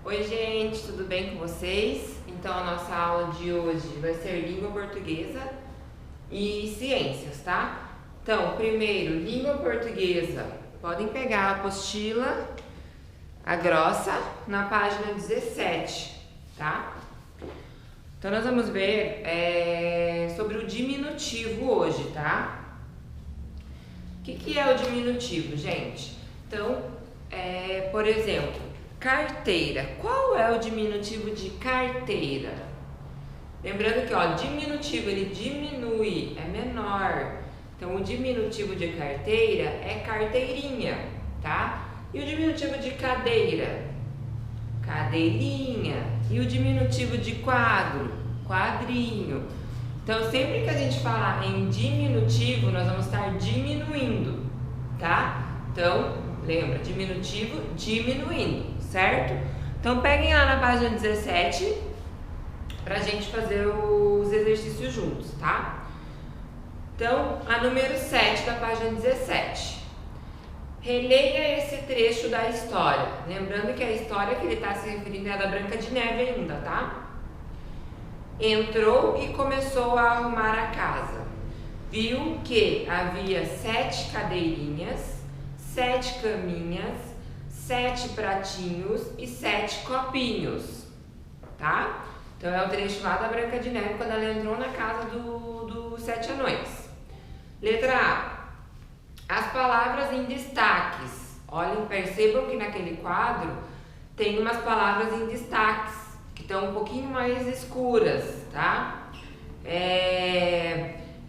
Oi gente, tudo bem com vocês? Então a nossa aula de hoje vai ser língua portuguesa e ciências, tá? Então, primeiro, língua portuguesa. Podem pegar a apostila, a grossa, na página 17, tá? Então nós vamos ver sobre o diminutivo hoje, tá? O que é o diminutivo, gente? Então, por exemplo, carteira. Qual é o diminutivo de carteira? Lembrando que, diminutivo, ele diminui, é menor. Então, o diminutivo de carteira é carteirinha, tá? E o diminutivo de cadeira? Cadeirinha. E o diminutivo de quadro? Quadrinho. Então, sempre que a gente falar em diminutivo, nós vamos estar diminuindo, tá? Então, lembra, diminutivo, diminuindo, certo? Então, peguem lá na página 17 pra gente fazer os exercícios juntos, tá? Então, a número 7 da página 17. Releia esse trecho da história. Lembrando que a história que ele está se referindo é a da Branca de Neve ainda, tá? Entrou e começou a arrumar a casa. Viu que havia 7 cadeirinhas, 7 caminhas, 7 pratinhos e 7 copinhos, tá? Então é o trecho lá da Branca de Neve quando ela entrou na casa dos 7 anões. Letra A. As palavras em destaques. Olhem, percebam que naquele quadro tem umas palavras em destaques que estão um pouquinho mais escuras, tá?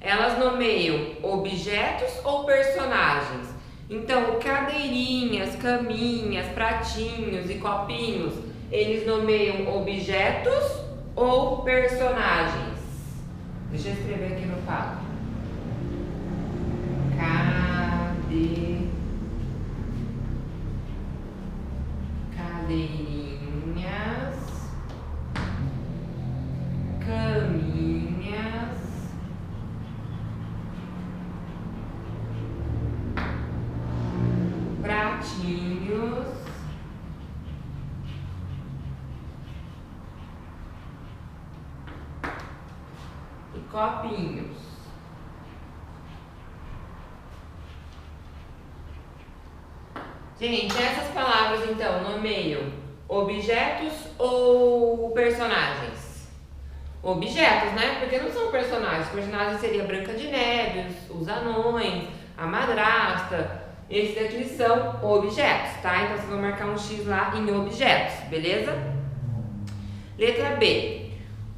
Elas nomeiam objetos ou personagens. Então, cadeirinhas, caminhas, pratinhos e copinhos, eles nomeiam objetos ou personagens? Deixa eu escrever aqui no quadro. Cadeirinhas, caminhas, pratinhos e copinhos. Gente, essas palavras então nomeiam objetos ou personagens? Objetos, né? Porque não são personagens. Personagens seria a Branca de Neve, os anões, a madrasta. Esses daqui são objetos, tá? Então vocês vão marcar um X lá em objetos, beleza? Letra B.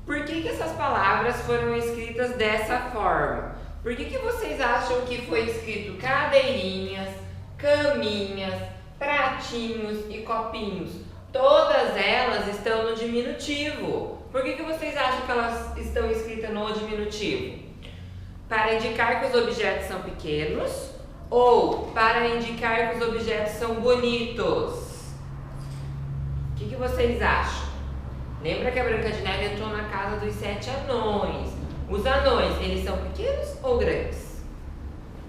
Por que essas palavras foram escritas dessa forma? Por que vocês acham que foi escrito cadeirinhas, caminhas, pratinhos e copinhos? Todas elas estão no diminutivo. Por que vocês acham que elas estão escritas no diminutivo? Para indicar que os objetos são pequenos ou para indicar que os objetos são bonitos? O que vocês acham? Lembra que a Branca de Neve entrou na casa dos 7 anões. Os anões, eles são pequenos ou grandes?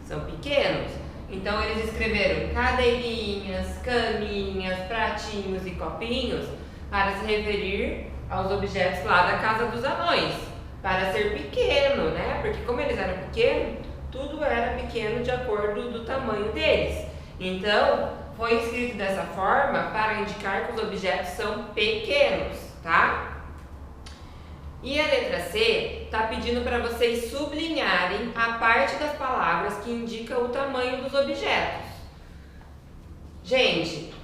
São pequenos. Então, eles escreveram cadeirinhas, caminhas, pratinhos e copinhos para se referir aos objetos lá da casa dos anões. Para ser pequeno, né? Porque como eles eram pequenos, tudo era pequeno de acordo do tamanho deles. Então, foi escrito dessa forma para indicar que os objetos são pequenos, tá? E a letra C está pedindo para vocês sublinharem a parte das palavras que indica o tamanho dos objetos. Gente,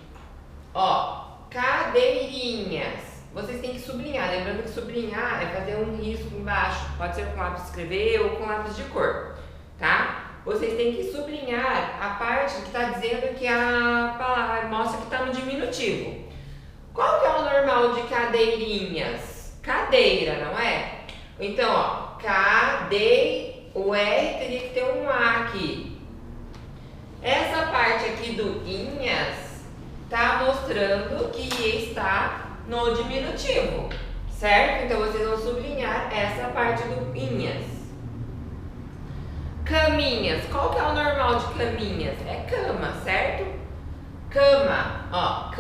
cadeirinhas. Vocês têm que sublinhar. Lembrando que sublinhar é fazer um risco embaixo. Pode ser com lápis de escrever ou com lápis de cor, tá? Vocês têm que sublinhar a parte que está dizendo que a palavra mostra que está no diminutivo. Qual que é o normal de cadeirinhas? Cadeira, não é? Então, o R teria que ter um A aqui. Essa parte aqui do inhas está mostrando que está no diminutivo, certo? Então, vocês vão sublinhar essa parte do inhas. Caminhas. Qual que é o normal de caminhas? É cama, certo? Cama, ó,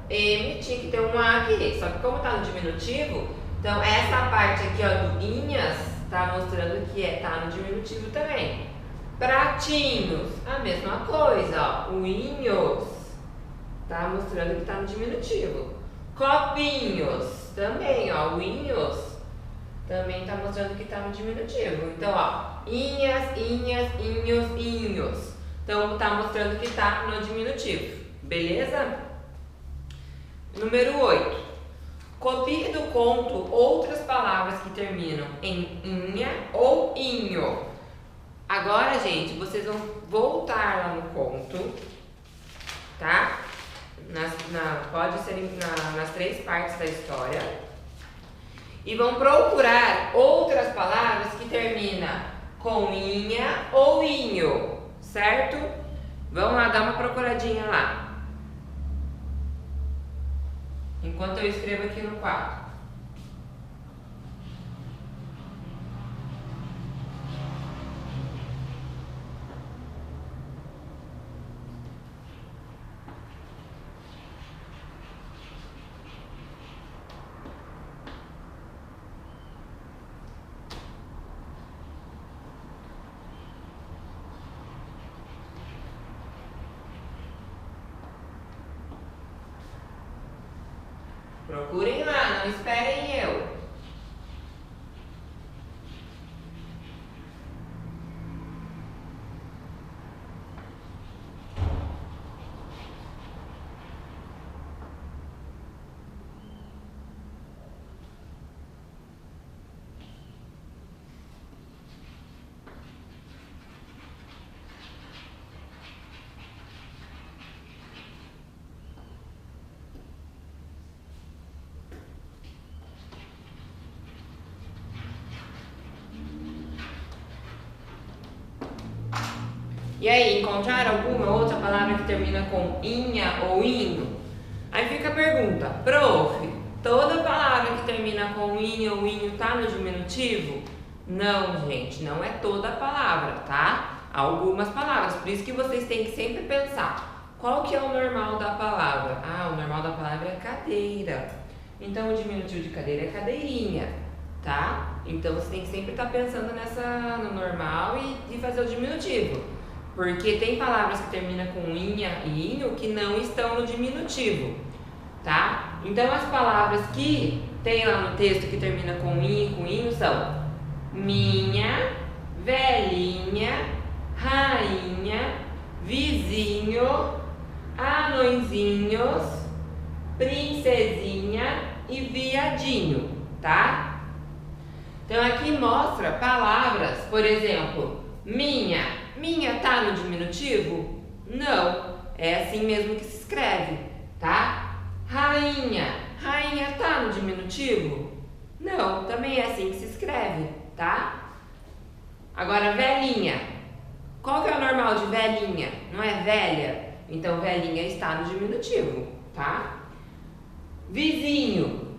M tinha que ter um A aqui, só que como tá no diminutivo, então essa parte aqui, ó, do inhas, tá mostrando que tá no diminutivo também. Pratinhos, a mesma coisa, ó, o inhos, tá mostrando que tá no diminutivo. Copinhos, também, ó, o inhos, também tá mostrando que tá no diminutivo. Então, ó, inhas, inhos. Então, tá mostrando que tá no diminutivo, beleza? Número 8. Copie do conto outras palavras que terminam em inha ou inho. Agora, gente, vocês vão voltar lá no conto, tá? Pode ser nas 3 partes da história. E vão procurar outras palavras que terminam com inha ou inho, certo? Vamos lá dar uma procuradinha lá. Enquanto eu escrevo aqui no quadro. Procurem lá, não esperem eu. E aí, encontraram alguma outra palavra que termina com inha ou inho? Aí fica a pergunta, prof, toda palavra que termina com inha ou inho tá no diminutivo? Não, gente, não é toda palavra, tá? Algumas palavras, por isso que vocês têm que sempre pensar, qual que é o normal da palavra? Ah, o normal da palavra é cadeira. Então, o diminutivo de cadeira é cadeirinha, tá? Então, você tem que sempre estar pensando no normal e fazer o diminutivo. Porque tem palavras que terminam com inha e inho que não estão no diminutivo, tá? Então, as palavras que tem lá no texto que termina com inha e com inho são minha, velhinha, rainha, vizinho, anõezinhos, princesinha e viadinho, tá? Então, aqui mostra palavras, por exemplo, minha. Minha tá no diminutivo? Não, é assim mesmo que se escreve, tá? Rainha, rainha tá no diminutivo? Não, também é assim que se escreve, tá? Agora, velhinha. Qual que é o normal de velhinha? Não é velha? Então, velhinha está no diminutivo, tá? Vizinho.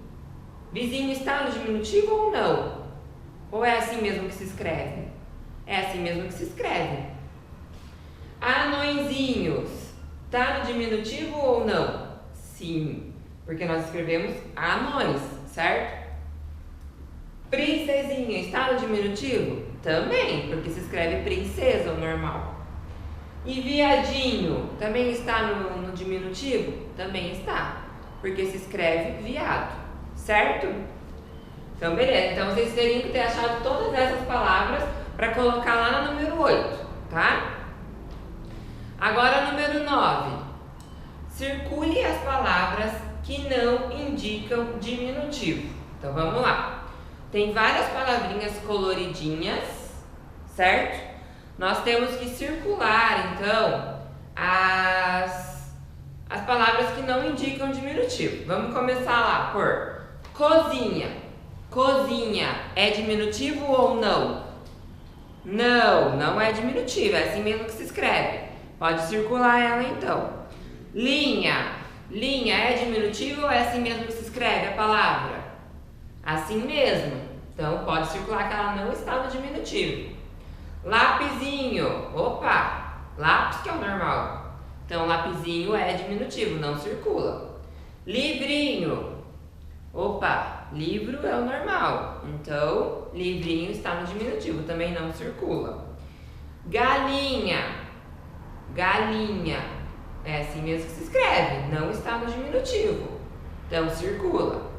Vizinho está no diminutivo ou não? Ou é assim mesmo que se escreve? É assim mesmo que se escreve. Anõezinhos, tá no diminutivo ou não? Sim, porque nós escrevemos anões, certo? Princesinha, está no diminutivo? Também, porque se escreve princesa, o normal. E viadinho, também está no diminutivo? Também está, porque se escreve viado, certo? Então, beleza. Então, vocês teriam que ter achado todas essas palavras para colocar lá no número 8, tá? Agora, número 9. Circule as palavras que não indicam diminutivo. Então, vamos lá. Tem várias palavrinhas coloridinhas, certo? Nós temos que circular, então, as palavras que não indicam diminutivo. Vamos começar lá por cozinha. Cozinha é diminutivo ou não? Não, não é diminutivo, é assim mesmo que se escreve. Pode circular ela então. Linha. Linha é diminutivo ou é assim mesmo que se escreve a palavra? Assim mesmo. Então pode circular que ela não está no diminutivo. Lapisinho. Opa! Lápis que é o normal. Então, lapisinho é diminutivo, não circula. Livrinho. Opa, livro é o normal. Então, livrinho está no diminutivo, também não circula. Galinha. Galinha. É assim mesmo que se escreve, não está no diminutivo. Então, circula.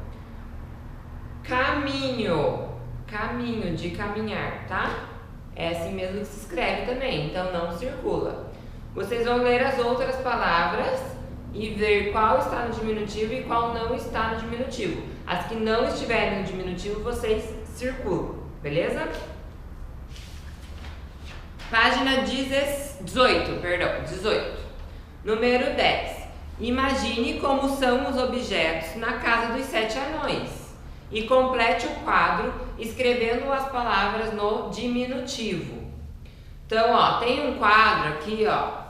Caminho. Caminho, de caminhar, tá? É assim mesmo que se escreve também, então não circula. Vocês vão ler as outras palavras e ver qual está no diminutivo e qual não está no diminutivo. As que não estiverem no diminutivo, vocês circulam, beleza? Página 18. Número 10. Imagine como são os objetos na casa dos 7 anões. E complete o quadro escrevendo as palavras no diminutivo. Então, ó, tem um quadro aqui, ó,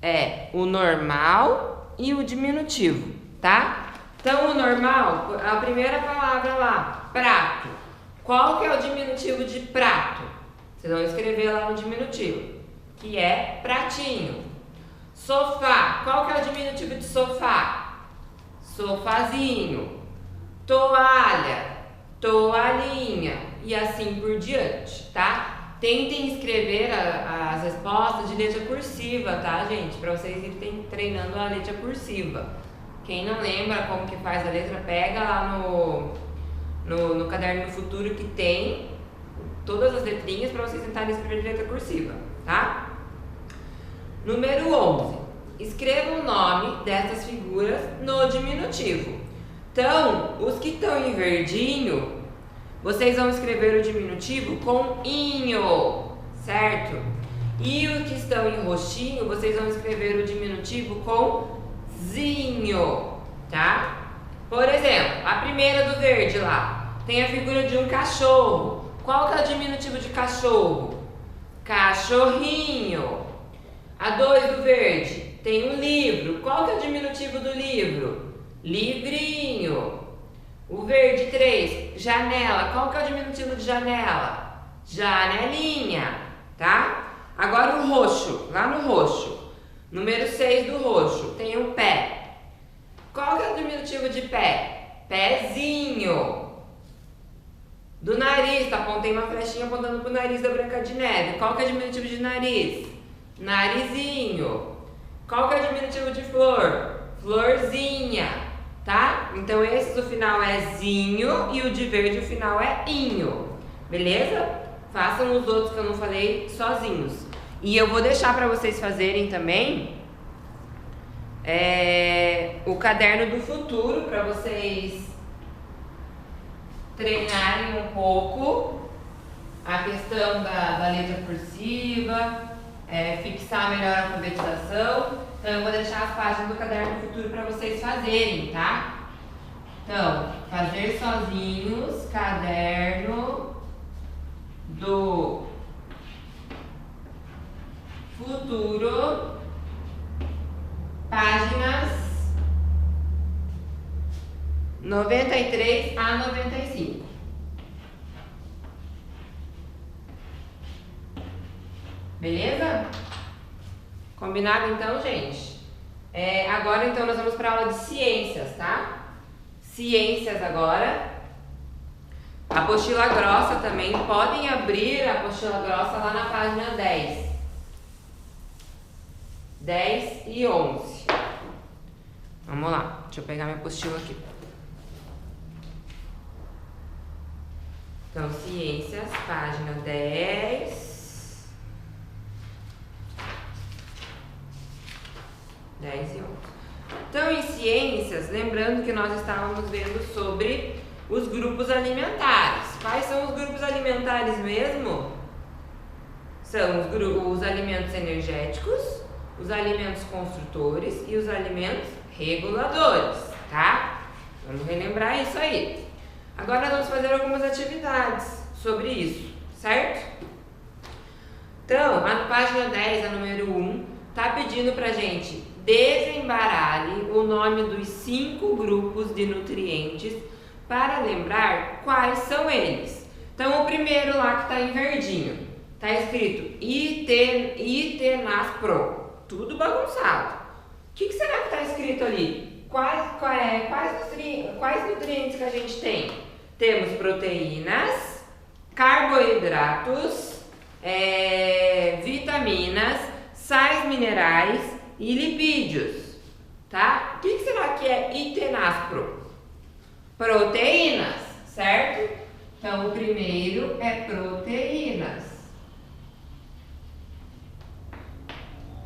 é o normal e o diminutivo, tá? Então, o normal, a primeira palavra lá, prato. Qual que é o diminutivo de prato? Vocês vão escrever lá no diminutivo, que é pratinho. Sofá, qual que é o diminutivo de sofá? Sofazinho. Toalha, toalhinha e assim por diante, tá? Tentem escrever as respostas de letra cursiva, tá, gente? Para vocês irem treinando a letra cursiva. Quem não lembra como que faz a letra, pega lá no caderno do futuro que tem todas as letrinhas para vocês tentarem escrever de letra cursiva, tá? Número 11. Escreva o nome dessas figuras no diminutivo. Então, os que estão em verdinho, vocês vão escrever o diminutivo com inho, certo? E os que estão em roxinho, vocês vão escrever o diminutivo com zinho, tá? Por exemplo, a primeira do verde lá, tem a figura de um cachorro. Qual que é o diminutivo de cachorro? Cachorrinho. A 2 do verde, tem um livro. Qual que é o diminutivo do livro? Livrinho. O verde 3, janela. Qual que é o diminutivo de janela? Janelinha, tá? Agora o roxo, lá no roxo. Número 6 do roxo, tem um pé. Qual que é o diminutivo de pé? Pezinho. Do nariz, tá? Tem uma flechinha apontando pro nariz da Branca de Neve. Qual que é o diminutivo de nariz? Narizinho. Qual que é o diminutivo de flor? Florzinha. Tá? Então esse do final é zinho e o de verde o final é inho. Beleza? Façam os outros que eu não falei sozinhos. E eu vou deixar para vocês fazerem também o caderno do futuro, para vocês treinarem um pouco a questão da letra cursiva, fixar melhor a alfabetização. Então, eu vou deixar as páginas do caderno do futuro para vocês fazerem, tá? Então, fazer sozinhos, caderno do futuro, páginas 93 a 95. Beleza? Combinado então, gente? Agora então nós vamos para a aula de ciências, tá? Ciências agora. A apostila grossa também, podem abrir a apostila grossa lá na página 10. 10 e 11. Vamos lá, deixa eu pegar minha apostila aqui. Então, ciências, página 10. 10 e 11. Então, em ciências, lembrando que nós estávamos vendo sobre os grupos alimentares. Quais são os grupos alimentares mesmo? São os alimentos energéticos, os alimentos construtores e os alimentos reguladores, tá? Vamos relembrar isso aí. Agora nós vamos fazer algumas atividades sobre isso, certo? Então, a página 10, a número 1, tá pedindo pra gente desembaralhe o nome dos 5 grupos de nutrientes para lembrar quais são eles. Então, o primeiro lá que está em verdinho, está escrito Itenaspro. tudo bagunçado. O que será que está escrito ali? Quais nutrientes que a gente tem? Temos proteínas, carboidratos, vitaminas, sais minerais e lipídios, tá? O que será que é itenaspro? Proteínas, certo? Então, o primeiro é proteínas.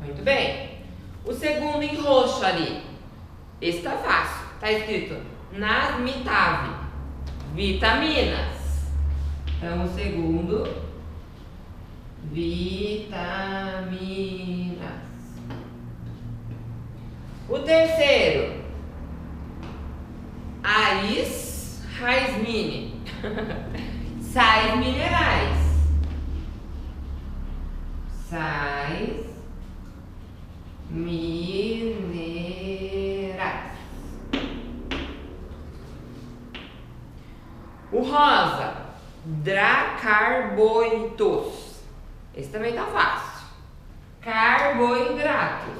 Muito bem. O segundo em roxo ali. Esse tá fácil. Tá escrito Nasmitave. Vitaminas. Então, o segundo, vitaminas. O terceiro, Ais Raismine. Sais minerais. Sais minerais. O rosa, Dracarboitos. Esse também tá fácil. Carboidratos.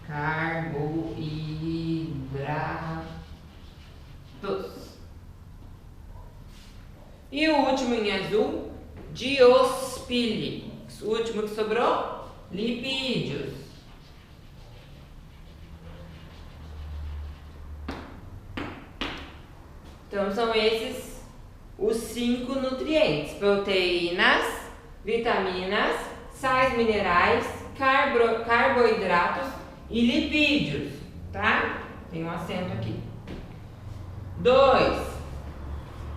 Carboidratos. E o último em azul, Diospile. O último que sobrou, lipídios. Então, são esses os 5 nutrientes: proteínas, vitaminas, sais minerais, carboidratos e lipídios, tá? Tem um acento aqui. 2.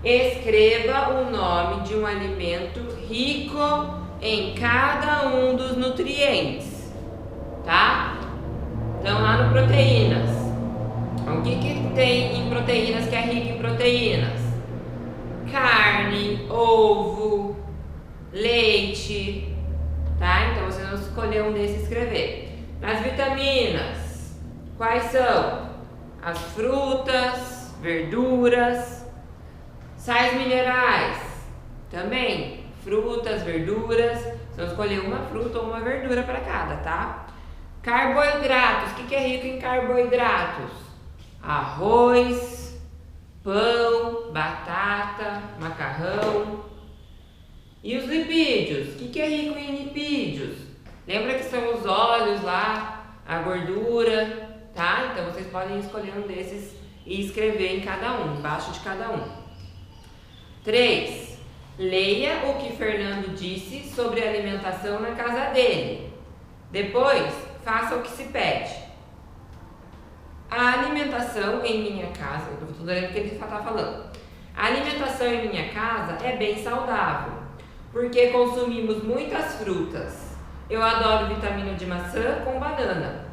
Escreva o nome de um alimento rico em cada um dos nutrientes, tá? Então, lá no proteínas. O que tem em proteínas que é rico em proteínas? Carne, ovo, leite, tá? Então, você não escolheu um desses e escrever. Nas vitaminas, quais são? As frutas, verduras. Sais minerais, também, frutas, verduras. Você não escolheu uma fruta ou uma verdura para cada, tá? Carboidratos, o que é rico em carboidratos? Arroz, pão, batata, macarrão. E os lipídios, o que é rico em lipídios? Lembra que são os óleos lá, a gordura, tá? Então vocês podem escolher um desses e escrever em cada um, embaixo de cada um. 3. Leia o que Fernando disse sobre alimentação na casa dele. Depois, faça o que se pede. A alimentação em minha casa, eu estou lendo o que ele está falando. A alimentação em minha casa é bem saudável, porque consumimos muitas frutas. Eu adoro vitamina de maçã com banana,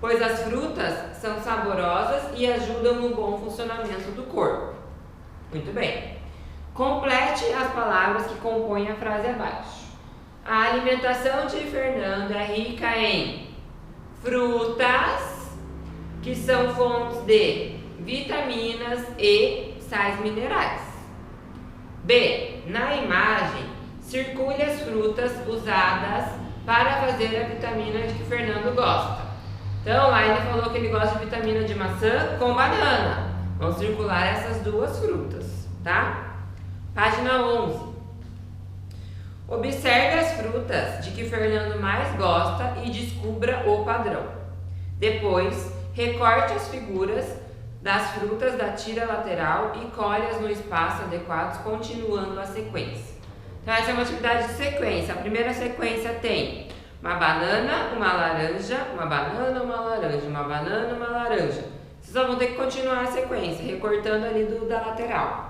pois as frutas são saborosas e ajudam no bom funcionamento do corpo. Muito bem. Complete as palavras que compõem a frase abaixo. A alimentação de Fernando é rica em frutas, que são fontes de vitaminas e sais minerais. B. Na imagem, circule as frutas usadas para fazer a vitamina de que Fernando gosta. Então, lá ele falou que ele gosta de vitamina de maçã com banana. Vão circular essas duas frutas, tá? Página 11. Observe as frutas de que Fernando mais gosta e descubra o padrão. Depois, recorte as figuras das frutas da tira lateral e colhe-as no espaço adequado, continuando a sequência. Então, essa é uma atividade de sequência. A primeira sequência tem uma banana, uma laranja, uma banana, uma laranja, uma banana, uma laranja. Vocês só vão ter que continuar a sequência, recortando ali da lateral.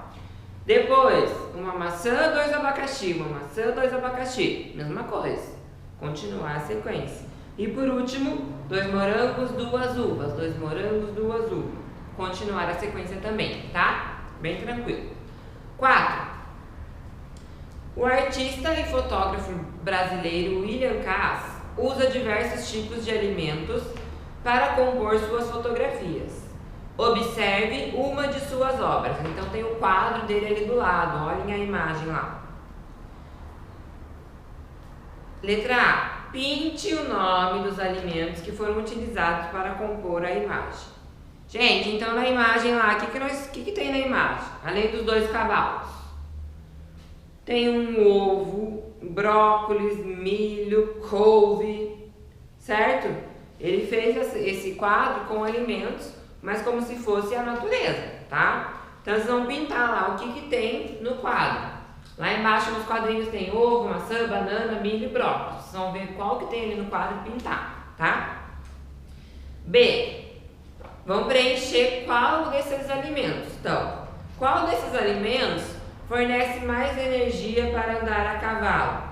Depois, uma maçã, 2 abacaxi, uma maçã, 2 abacaxi. Mesma coisa. Continuar a sequência. E por último, 2 morangos, 2 uvas. 2 morangos, 2 uvas. Continuar a sequência também, tá? Bem tranquilo. 4. O artista e fotógrafo brasileiro William Kass usa diversos tipos de alimentos para compor suas fotografias. Observe uma de suas obras. Então tem o quadro dele ali do lado. Olhem a imagem lá. Letra A. Pinte o nome dos alimentos que foram utilizados para compor a imagem. Gente, então na imagem lá, o que tem na imagem? Além dos 2 cavalos. Tem um ovo, brócolis, milho, couve, certo? Ele fez esse quadro com alimentos, mas como se fosse a natureza, tá? Então vocês vão pintar lá o que tem no quadro. Lá embaixo nos quadrinhos tem ovo, maçã, banana, milho e brócolis. Vocês vão ver qual que tem ali no quadro e pintar, tá? B. Vão preencher qual desses alimentos. Então, qual desses alimentos fornece mais energia para andar a cavalo?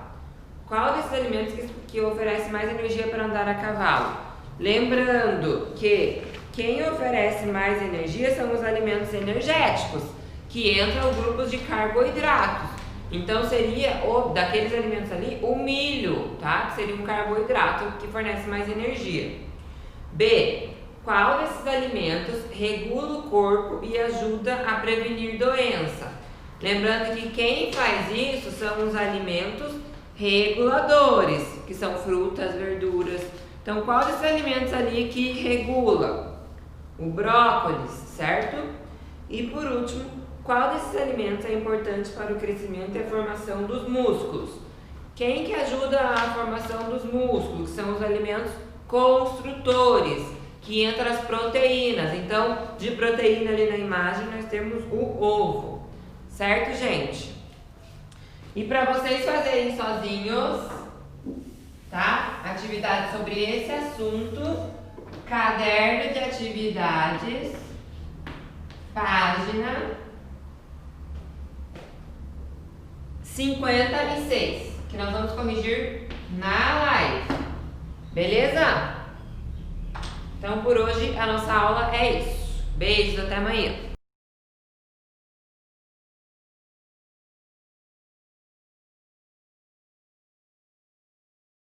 Qual desses alimentos que oferece mais energia para andar a cavalo? Lembrando que quem oferece mais energia são os alimentos energéticos, que entram grupos de carboidratos. Então seria, daqueles alimentos ali, o milho, tá? Que seria um carboidrato que fornece mais energia. B. Qual desses alimentos regula o corpo e ajuda a prevenir doença? Lembrando que quem faz isso são os alimentos reguladores, que são frutas, verduras. Então, qual desses alimentos ali que regula? O brócolis, certo? E por último, qual desses alimentos é importante para o crescimento e a formação dos músculos? Quem que ajuda a formação dos músculos? São os alimentos construtores, que entram as proteínas. Então, de proteína ali na imagem, nós temos o ovo. Certo, gente? E para vocês fazerem sozinhos, tá? Atividade sobre esse assunto, caderno de atividades, página 56, que nós vamos corrigir na live. Beleza? Então, por hoje, a nossa aula é isso. Beijos, até amanhã.